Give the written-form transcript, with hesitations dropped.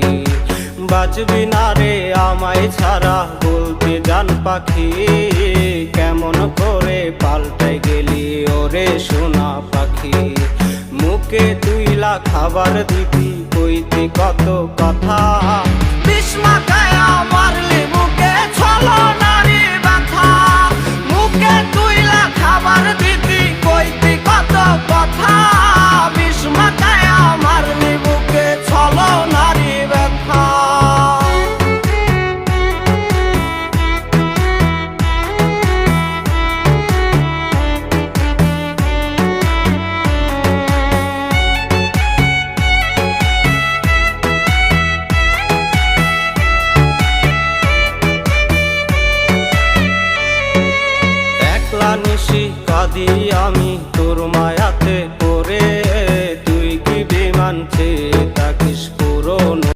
পাখি। বাঁচবি না রে আমায় ছাড়া বলতে জান পাখি, কেমন করে পাল্টে গেলি ওরে সোনা পাখি। মুখে তুইলা খাবার দিবি কইতে কত কথা, বিষ মাখায় মারলি বুকে ছলনারী ব্যথা। মুখে তুইলা খাবার দিবি কইতে কত কথা, বিষ মাখায় মারলি বুকে ছলনারী ব্যথা। নিশি কাঁদি আমি